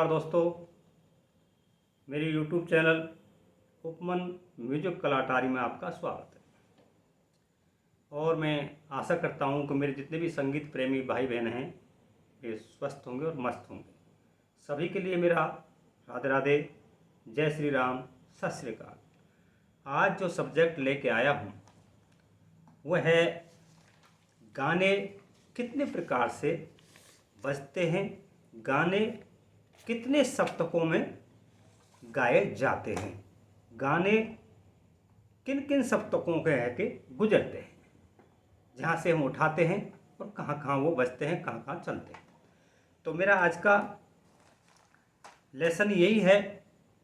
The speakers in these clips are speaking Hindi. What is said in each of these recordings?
नमस्कार दोस्तों, मेरे YouTube चैनल उपमन म्यूजिक कलाकारी में आपका स्वागत है। और मैं आशा करता हूं कि मेरे जितने भी संगीत प्रेमी भाई बहन हैं वे स्वस्थ होंगे और मस्त होंगे। सभी के लिए मेरा राधे राधे, जय श्री राम, सत श्री अकाल। आज जो सब्जेक्ट लेके आया हूं वह है गाने कितने प्रकार से बजते हैं, गाने कितने सप्तकों में गाए जाते हैं, गाने किन किन सप्तकों के है के गुजरते हैं, जहाँ से हम उठाते हैं और कहाँ कहाँ वो बजते हैं, कहाँ कहाँ चलते हैं। तो मेरा आज का लेसन यही है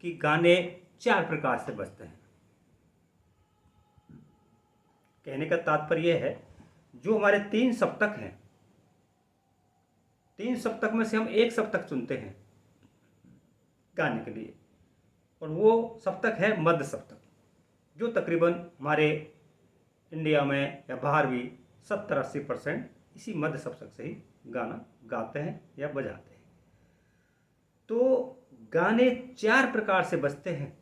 कि गाने 4 प्रकार से बजते हैं। कहने का तात्पर्य यह है, जो हमारे 3 सप्तक हैं, 3 सप्तक में से हम एक सप्तक चुनते हैं गाने के लिए, और वो सप्तक है मध्य सप्तक, जो तकरीबन हमारे इंडिया में या बाहर भी 70-80% इसी मध्य सप्तक से ही गाना गाते हैं या बजाते हैं। तो गाने 4 प्रकार से बजते हैं।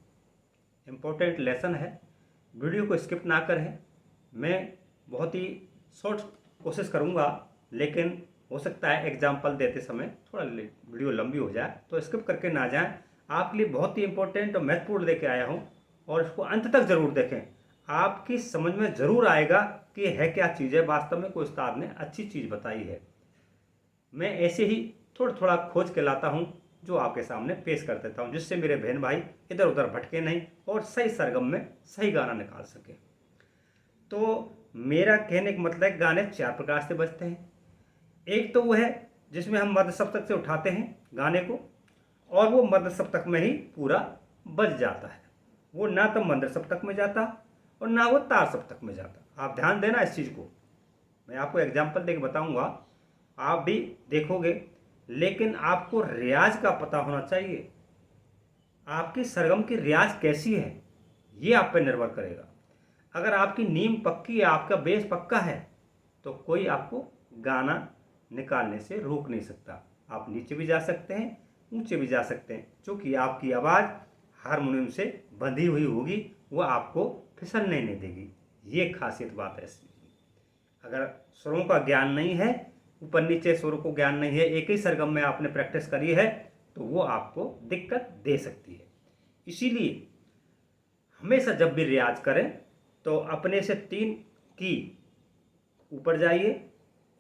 इम्पोर्टेंट लेसन है, वीडियो को स्किप ना करें। मैं बहुत ही शॉर्ट कोशिश करूँगा, लेकिन हो सकता है एग्जाम्पल देते समय थोड़ा वीडियो लंबी हो जाए, तो स्किप करके ना जाएं। आपके लिए बहुत ही इंपॉर्टेंट और महत्वपूर्ण लेके आया हूं, और इसको अंत तक ज़रूर देखें। आपकी समझ में ज़रूर आएगा कि है क्या चीज़ है, वास्तव में कोई उस्ताद ने अच्छी चीज़ बताई है। मैं ऐसे ही थोड़ा थोड़ा खोज के लाता हूं, जो आपके सामने पेश कर देता हूं, जिससे मेरे बहन भाई इधर उधर भटके नहीं और सही सरगम में सही गाना निकाल सके। तो मेरा कहने का मतलब है, गाने 4 प्रकार से बजते हैं। एक तो वो है जिसमें हम मध्य सप्तक से उठाते हैं गाने को, और वो मध्य सप्तक में ही पूरा बज जाता है। वो ना तो मध्य सप्तक में जाता और ना वो तार सप्तक में जाता। आप ध्यान देना इस चीज़ को, मैं आपको एग्जाम्पल देके बताऊंगा, आप भी देखोगे। लेकिन आपको रियाज का पता होना चाहिए, आपकी सरगम की रियाज कैसी है ये आप पर निर्भर करेगा। अगर आपकी नींव पक्की है, आपका बेस पक्का है, तो कोई आपको गाना निकालने से रोक नहीं सकता। आप नीचे भी जा सकते हैं, ऊंचे भी जा सकते हैं, क्योंकि आपकी आवाज़ हारमोनियम से बंधी हुई होगी, वह आपको फिसलने नहीं देगी। ये खासियत बात है इसकी। अगर स्वरों का ज्ञान नहीं है, ऊपर नीचे स्वरों को ज्ञान नहीं है, एक ही सरगम में आपने प्रैक्टिस करी है, तो वो आपको दिक्कत दे सकती है। इसीलिए हमेशा जब भी रियाज करें तो अपने से 3 की ऊपर जाइए,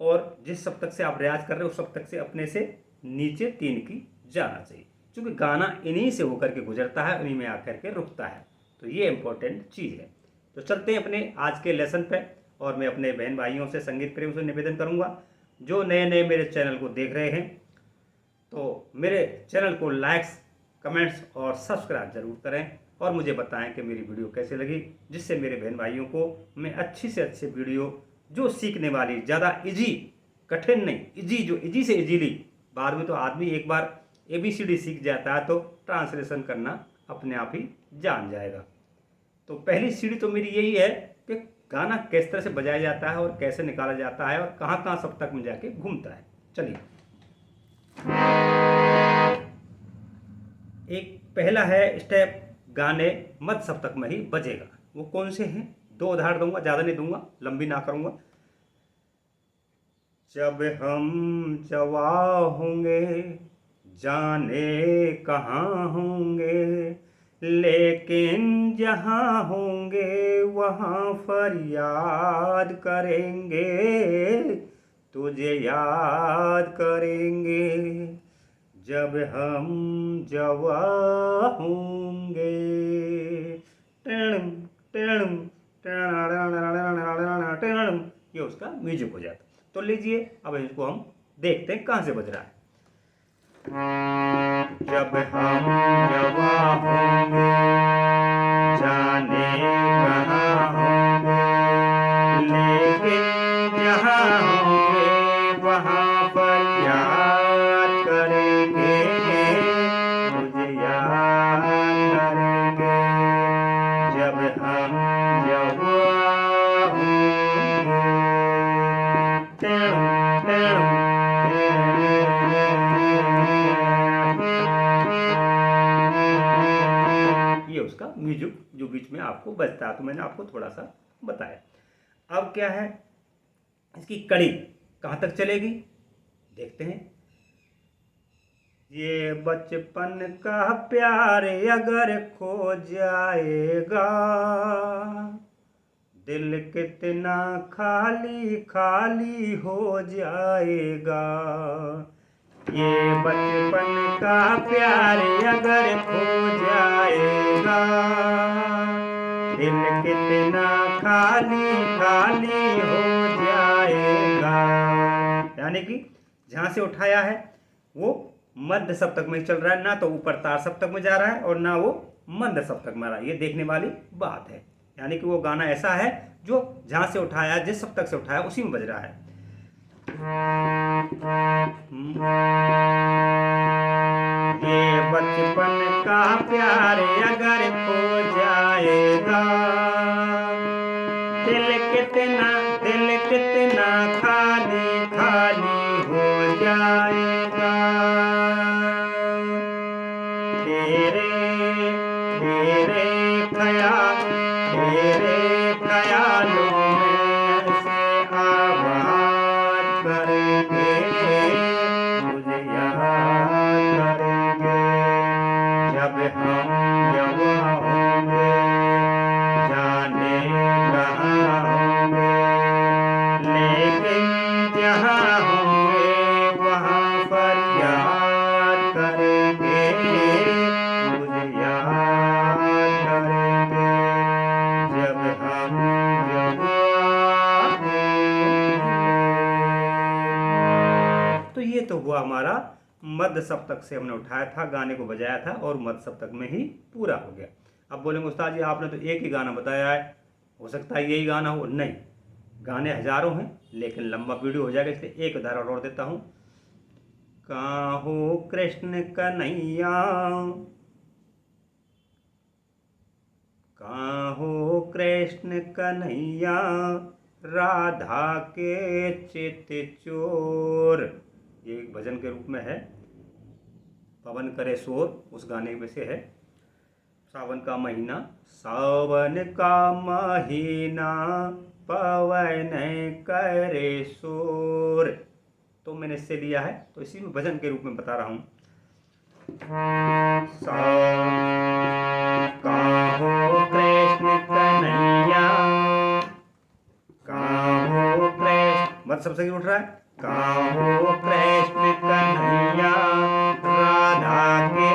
और जिस सप्तक से आप रियाज कर रहे हो उस सप्तक से अपने से नीचे 3 की जाना चाहिए, क्योंकि गाना इन्हीं से होकर के गुजरता है, उन्हीं में आकर के रुकता है। तो ये इम्पोर्टेंट चीज़ है। तो चलते हैं अपने आज के लेसन पे, और मैं अपने बहन भाइयों से, संगीत प्रेमियों से निवेदन करूंगा, जो नए नए मेरे चैनल को देख रहे हैं, तो मेरे चैनल को लाइक्स, कमेंट्स और सब्सक्राइब जरूर करें, और मुझे बताएं कि मेरी वीडियो कैसे लगी, जिससे मेरे बहन भाइयों को मैं अच्छी से अच्छी वीडियो जो सीखने वाली, ज़्यादा इजी, कठिन नहीं, इजी, जो इजी से इजीली, बाद में तो आदमी एक बार ABCD सीख जाता है तो ट्रांसलेशन करना अपने आप ही जान जाएगा। तो पहली सीढ़ी तो मेरी यही है कि गाना किस तरह से बजाया जाता है और कैसे निकाला जाता है और कहाँ कहाँ सप्तक में जाके घूमता है। चलिए, एक पहला है स्टेप, गाने मध्य सप्तक में ही बजेगा। वो कौन से हैं? 2 उदाहरण दूंगा, ज़्यादा नहीं दूंगा, लंबी ना करूंगा। जब हम जवा होंगे जाने कहाँ होंगे, लेकिन जहाँ होंगे वहाँ फरियाद करेंगे, तुझे याद करेंगे। जब हम जवा होंगे, ये उसका म्यूजिक हो जाता। तो लीजिए, अब इसको हम देखते हैं कहाँ से बज रहा है। जब हम जवा होंगे जाने कहाँ होंगे, लेकिन जहाँ होंगे वहाँ पर याद करेंगे, मुझे याद करेंगे। जब हम जवा होंगे, उसका म्यूजिक जो बीच में आपको बजता है। तो मैंने आपको थोड़ा सा बताया। अब क्या है, इसकी कड़ी कहाँ तक चलेगी देखते हैं। ये बचपन का प्यार अगर खो जाएगा, दिल कितना खाली खाली हो जाएगा। ये बचपन का प्यार अगर खो जाएगा, दिल कितना खाली खाली हो जाएगा। यानी कि जहाँ से उठाया है वो मध्य सप्तक में चल रहा है, ना तो ऊपर तार सप्तक में जा रहा है और ना वो मंद सप्तक में आ रहा है। ये देखने वाली बात है। यानी कि वो गाना ऐसा है जो जहाँ से उठाया है, जिस सप्तक से उठाया उसी में बज रहा है। ये बचपन का प्यार अगर खो जाएगा, दिल कितना खाली खाली हो जाएगा। तेरे ख्यालों में से आवाज करेंगे, मुझे याद करेंगे जब हम जवां होंगे, जाने कहाँ होंगे, लेकिन जहाँ होंगे वहाँ फरियाद करेंगे, मुझे याद करेंगे जब हम जवां होंगे। तो ये तो हुआ हमारा मध्य सप्तक से हमने उठाया था, गाने को बजाया था और मध्य सप्तक में ही पूरा हो गया। अब बोलेंगे उस्ताद जी आपने तो एक ही गाना बताया है, हो सकता है यही गाना हो। नहीं, गाने हजारों हैं लेकिन लंबा वीडियो हो जाएगा, इसलिए एक उदाहरण और देता हूँ। कहाँ हो कृष्ण कन्हैया, कहाँ हो कृष्ण कन्हैया, राधा के चित चोर। ये एक भजन के रूप में है, पवन करे शोर उस गाने में से है। सावन का महीना, सावन का महीना पवन करे शोर, तो मैंने इससे लिया है, तो इसी में भजन के रूप में बता रहा हूँ। कहो कृष्ण कन्हैया, कहो कृष्ण, मत सबसे उठ रहा है। कहो कृष्ण कन्हैया, राधा के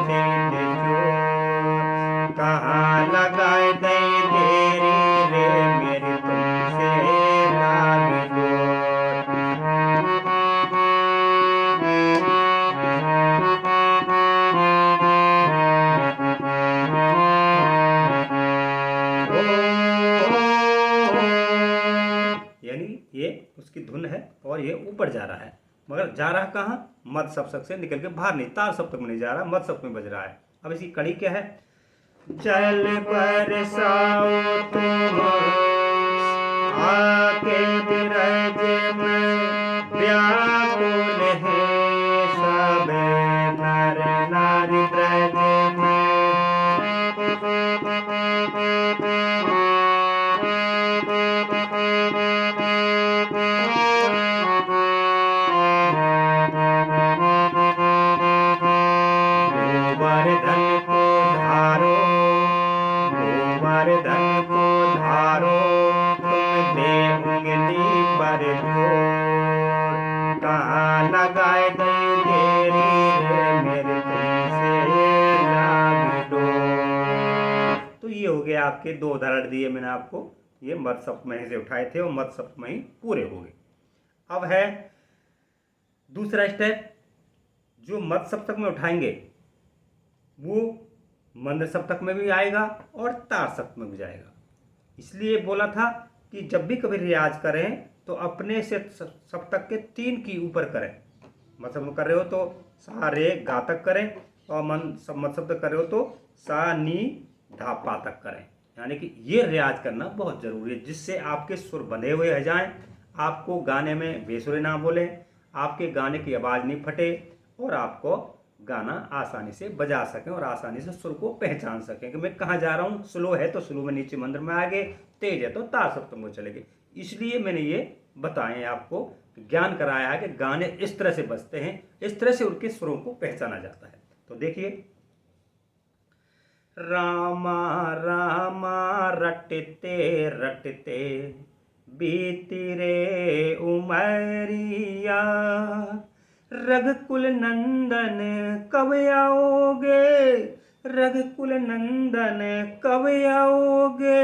चित चोर, कहाँ लगाए दे तेरी रे मेरी तुमसे लागी डोर। यानी ये उसकी धुन है और ये ऊपर जा रहा है, मगर जा रहा कहाँ, मध्य सप्तक से निकल के बाहर नहीं, तार सप्तक में नहीं जा रहा, मध्य सप्तक में बज रहा है। अब इसकी कड़ी क्या है। चल बरसाओ तुम आके बिरज में, व्याकुल है सब नर नारी ब्रज में। गोवर्धन को धारो, गोवर्धन को धारो, तुम दे उंगली पर जोर, कहाँ लगाए दे तेरी रे मेरे तुमसे लागी डोर। तो ये हो गया, आपके दो उदाहरण दिए मैंने आपको, ये मध्य सप्तक में से उठाए थे और मध्य सप्तक में ही पूरे हो गए। अब है दूसरा स्टेप, जो मध्य सप्तक में उठाएंगे वो मंद सप्तक में भी आएगा और तार सप्तक में भी जाएगा। इसलिए बोला था कि जब भी कभी रियाज करें तो अपने से सप्तक के 3 की ऊपर करें। मध्य सप्तक कर रहे हो तो सा रे गा तक करें, और मध्य सप्तक कर रहे हो तो सा नी धा पा तक करें। यानी कि ये रियाज करना बहुत ज़रूरी है, जिससे आपके सुर बंधे हुए रह जाएं, आपको गाने में बेसुरे ना बोलें, आपके गाने की आवाज़ नहीं फटे और आपको गाना आसानी से बजा सकें और आसानी से सुर को पहचान सकें कि मैं कहाँ जा रहा हूँ। स्लो है तो स्लो में नीचे मंद्र में आगे, तेज है तो तार सप्तम में चलेंगे। इसलिए मैंने ये बताए हैं आपको, ज्ञान कराया है कि गाने इस तरह से बजते हैं, इस तरह से उनके सुरों को पहचाना जाता है। तो देखिए, रामा रामा रटते रटते बीती रे उमरिया, रघुकुल नंदन कब आओगे, रघुकुल नंदन कब आओगे,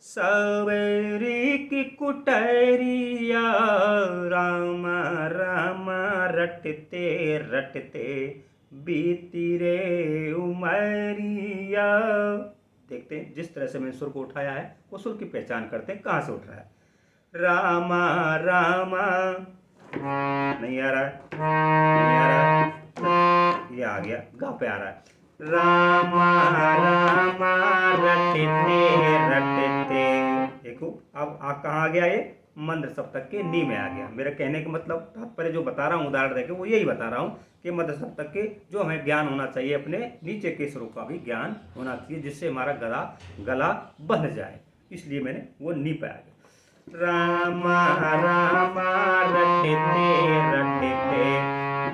सवेरी की कुटरिया, रामा रामा रटते रटते बीती रे उमरिया। देखते हैं जिस तरह से मैंने सुर को उठाया है वो सुर की पहचान करते हैं कहाँ से उठ रहा है। रामा रामा, नहीं आ रहा है, नहीं आ रहा है, ये आ गया, गा पे आ रहा है। रामा रामा रटते रटते, देखो अब कहाँ आ गया, ये मंद्र सप्तक के नी में आ गया। मेरा कहने का मतलब, तात्पर्य जो बता रहा हूँ उदाहरण देके, वो यही बता रहा हूँ कि मध्य सप्तक के जो हमें ज्ञान होना चाहिए, अपने नीचे के स्वरों का भी ज्ञान होना चाहिए, जिससे हमारा गला बंध जाए। इसलिए मैंने वो नी पे आ गया। रामा रामा रटते रटते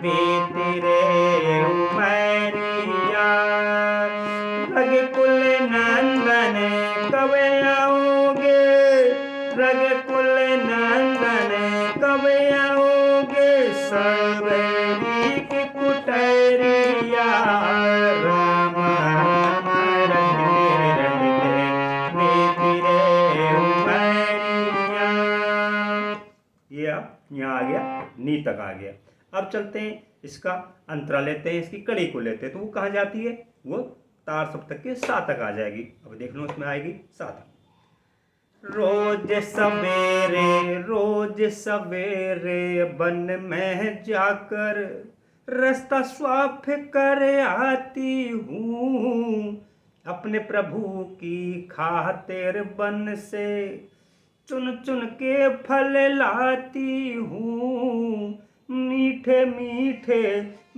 बीती रे उमरिया, रघुकुल नंदन कब आओगे, रघुकुल नंदन कब आओगे, सवेरी की कुटरिया, रामा रामा रटते रटते बीती रे उमरिया। ये अब यहाँ आ गया, नी तक आ गया। अब चलते हैं, इसका अंतरा लेते हैं, इसकी कड़ी को लेते हैं। तो वो कहाँ जाती है, वो तार सप्तक के सा तक आ जाएगी। अब देख लो, इसमें आएगी सा तक। रोज सवेरे बन में जाकर रास्ता साफ कर आती हूँ, अपने प्रभु की खातिर बन से चुन चुन के फल लाती हूँ, मीठे मीठे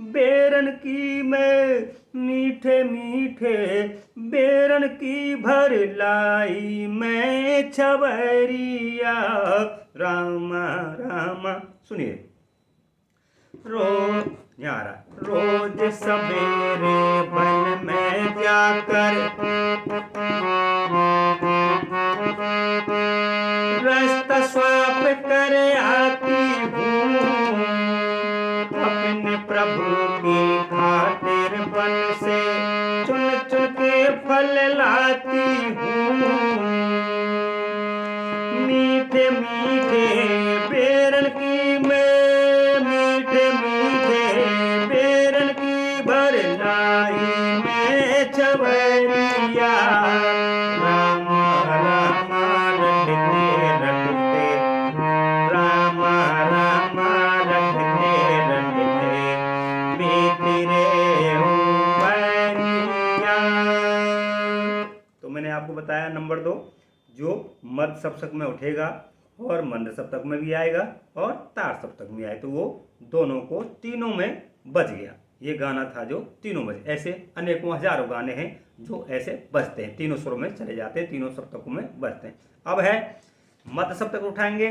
बेरन की मैं, मीठे मीठे बेरन की भर लाई मैं छबरिया, रामा रामा। सुनिए, यहाँ आ रहा, रोज सवेरे बन में जाकर रास्ता साफ कर आती हूँ, अपने प्रभु की खातिर बन से चुन चुन के फल लाती हूँ, मीठे मीठे बेरन की मैं, मीठे मीठे बेरन की भर लाई मैं छबरिया, रामा रामा रटते रटते, रामा रामा रटते रटते बीती रे उमरिया। तो मैंने आपको बताया नंबर 2, जो मध्य सप्तक में उठेगा और मंद सप्तक में भी आएगा और तार सप्तक में आए, तो वो दोनों को तीनों में बज गया। ये गाना था जो तीनों बजे। ऐसे अनेकों हजारों गाने हैं जो ऐसे बजते हैं, तीनों सुरों में चले जाते हैं, तीनों सप्तकों में बजते हैं। अब है मध्य सप्तक उठाएंगे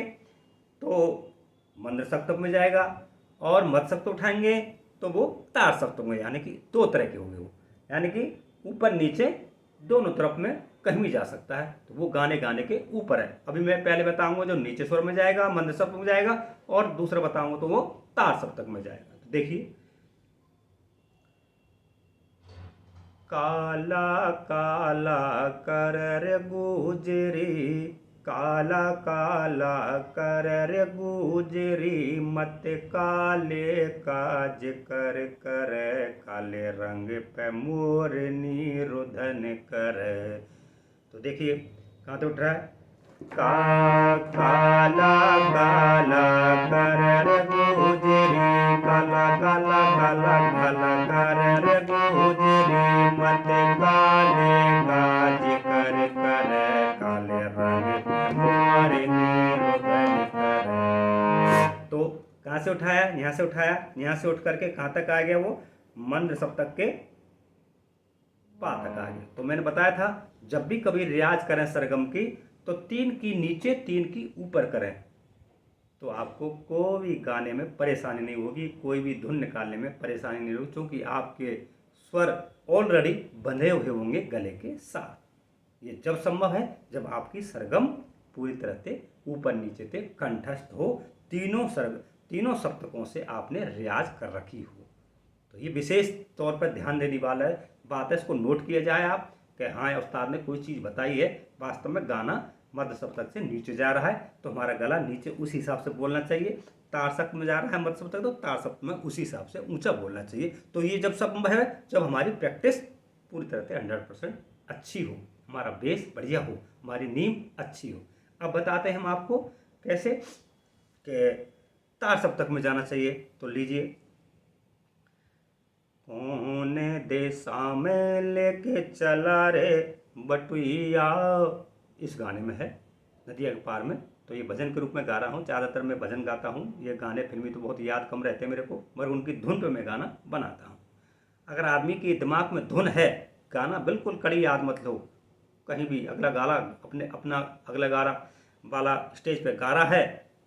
तो मंद सप्तक में जाएगा, और मध्य सप्तक उठाएंगे तो वो तार सप्तक में, यानी कि दो तरह के होंगे वो, यानी कि ऊपर नीचे दोनों तरफ में कहीं भी जा सकता है। तो वो गाने के ऊपर है। अभी मैं पहले बताऊंगा जो नीचे स्वर में जाएगा, मंद सप्तक में जाएगा, और दूसरा बताऊंगा तो वो तार सप्तक में जाएगा। तो देखिए, काला काला कर गुजरी, काला काला कर गुजरी, मत काले काज कर कर, काले रंग पे मोरनी रुधन कर। तो देखिए कहाँ तो उठ रहा है, काला काला कर गुजरी, काला काला काला काला कर गुजरी, मत काले काज कर कर, काले रंग मोरनी रुधन कर। तो कहाँ से उठाया, यहाँ से उठाया, यहाँ से उठ करके कहाँ तक आ गया वो, मंद्र सप्तक के पा तक आ गए। तो मैंने बताया था जब भी कभी रियाज करें सरगम की तो 3 की नीचे 3 की ऊपर करें, तो आपको कोई भी गाने में परेशानी नहीं होगी, कोई भी धुन निकालने में परेशानी नहीं होगी, क्योंकि आपके स्वर ऑलरेडी बंधे हुए होंगे गले के साथ। ये जब संभव है जब आपकी सरगम पूरी तरह से ऊपर नीचे से कंठस्थ हो, तीनों सप्तकों से आपने रियाज कर रखी हो। तो ये विशेष तौर पर ध्यान देने वाला बात है, इसको नोट किया जाए आप कि हाँ उस्ताद ने कोई चीज़ बताई है, वास्तव में गाना मध्य सप्तक से नीचे जा रहा है तो हमारा गला नीचे उस हिसाब से बोलना चाहिए। तार सप्तक में जा रहा है मध्य सप्तक तो तार सप्तक में उसी हिसाब से ऊंचा बोलना चाहिए। तो ये जब संभव है जब हमारी प्रैक्टिस पूरी तरह से 100% अच्छी हो, हमारा बेस बढ़िया हो, हमारी नींव अच्छी हो। अब बताते हैं हम आपको कैसे कि तार सप्तक में जाना चाहिए। तो लीजिए, कौन देशा में लेके चला रे बटुइया, इस गाने में है नदिया के पार में। तो ये भजन के रूप में गा रहा हूँ, ज़्यादातर मैं भजन गाता हूँ। ये गाने फिल्मी तो बहुत याद कम रहते हैं मेरे को, मगर उनकी धुन पे मैं गाना बनाता हूँ। अगर आदमी के दिमाग में धुन है, गाना बिल्कुल कड़ी याद मत लो, कहीं भी अगला गाला अपना अगला गाना वाला स्टेज पे गा रहा है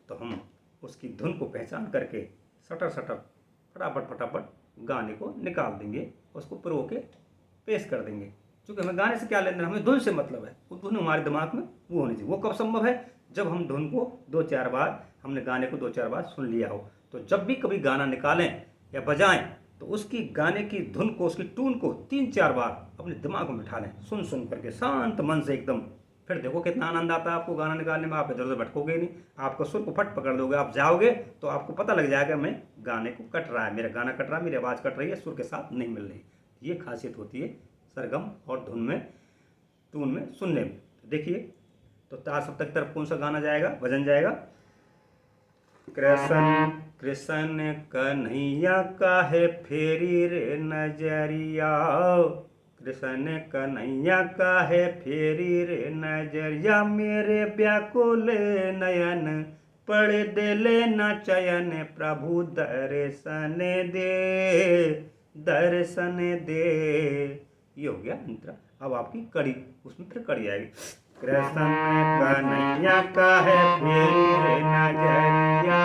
तो हम उसकी धुन को पहचान करके सटर सटर फटाफट गाने को निकाल देंगे, उसको प्रो के पेश कर देंगे। क्योंकि हमें गाने से क्या लेना, हमें धुन से मतलब है, वो धुन हमारे दिमाग में वो होनी चाहिए। वो कब संभव है, जब हम धुन को 2-4 बार, हमने गाने को 2-4 बार सुन लिया हो। तो जब भी कभी गाना निकालें या बजाएं तो उसकी गाने की धुन को, उसकी टून को 3-4 बार अपने दिमाग में बिठा लें, सुन करके शांत मन से एकदम। फिर देखो कितना आनंद आता है आपको गाना निकालने में। आप इधर उधर भटकोगे नहीं, आपको सुर को फट पकड़ दोगे। आप जाओगे तो आपको पता लग जाएगा मैं गाने को कट रहा है, मेरा गाना कट रहा है, मेरी आवाज़ कट रही है, सुर के साथ नहीं मिल रही। ये खासियत होती है सरगम और धुन में, टून में, सुनने में। देखिए, तो तार सप्तक तरफ कौन सा गाना जाएगा, भजन जाएगा। कृष्ण कृष्ण कन्हैया काहे फेरी रे नजरिया, कृष्ण कन्हैया काहे फेरी रे नजरिया, मेरे व्याकुल नयन पढ़ देले न चयन, प्रभु दर्शन दे। ये हो गया अंतरा। अब आपकी कड़ी, उसमें फिर कड़ी आएगी। कृष्ण कन्हैया काहे फेरी रे नजरिया,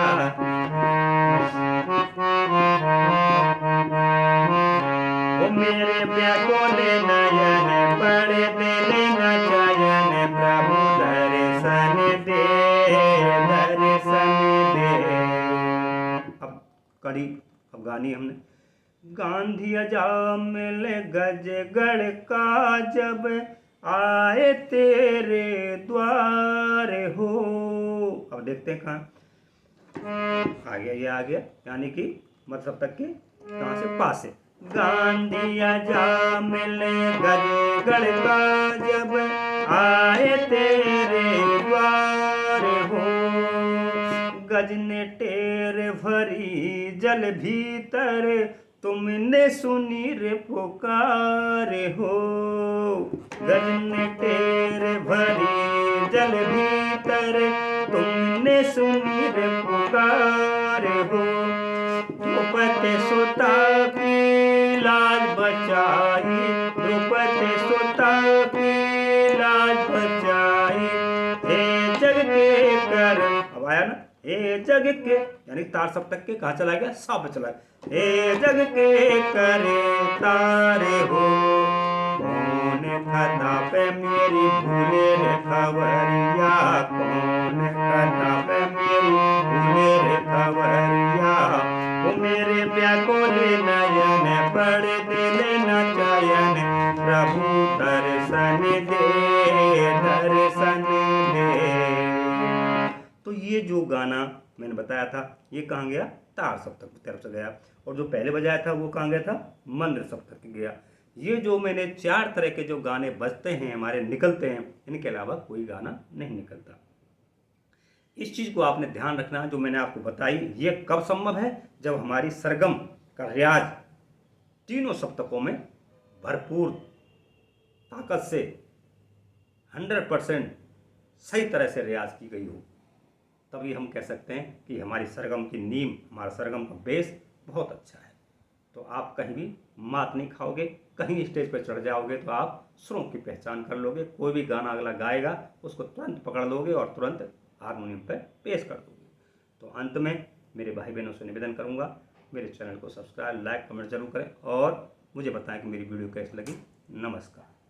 ओ मेरे व्याकुल नयन पढ़ देले न चयन, प्रभु दर्शन दे। अब कड़ी अब गानी हमने। गांधी अजामिल गजगढ़ का जब आए तेरे द्वार हो। अब देखते हैं कहाँ आ गया, ये आ गया, यानी कि मध्य सप्तक के कहाँ से, पास से। गांधी अजामिल गजगढ़ का जब आए तेरे द्वार हो, गज ने टेर भरी जल भीतर, तुमने सुनी रे पुकार हो। गज ने टेर भरी जल भीतर, तुमने सुनी रे पुकार हो। द्रौपदी सुता की लाज बचाई, द्रौपदी सुता की लाज बचाई, हे जग के कर। अब आया ना, हे जग के, यानी तार सप्तक के कहाँ चला गया, सा पे चला गया। हे जग के करे तारे हो, कौन खता पे मेरी भूले रे खबरिया, कौन खता पे मेरी भूले रे खबरिया, वो मेरे व्याकुल नयन पढ़ देले न चयन, प्रभु दर्शन दे। तो ये जो गाना मैंने बताया था ये कहाँ गया, तार सप्तक की तरफ से गया। और जो पहले बजाया था वो कहाँ गया था, मंद्र सप्तक गया। ये जो मैंने 4 तरह के जो गाने बजते हैं हमारे, निकलते हैं, इनके अलावा कोई गाना नहीं निकलता। इस चीज़ को आपने ध्यान रखना जो मैंने आपको बताई। ये कब संभव है, जब हमारी सरगम का रियाज तीनों सप्तकों में भरपूर ताकत से 100% सही तरह से रियाज की गई हो, तभी हम कह सकते हैं कि हमारी सरगम की नींव, हमारा सरगम का बेस बहुत अच्छा है। तो आप कहीं भी मात नहीं खाओगे। कहीं स्टेज पर चढ़ जाओगे तो आप सुरों की पहचान कर लोगे। कोई भी गाना अगला गाएगा उसको तुरंत पकड़ लोगे और तुरंत हारमोनियम पर पेश कर दोगे। तो अंत में मेरे भाई बहनों से निवेदन करूंगा, मेरे चैनल को सब्सक्राइब, लाइक, कमेंट जरूर करें और मुझे बताएं कि मेरी वीडियो कैसी लगी। नमस्कार।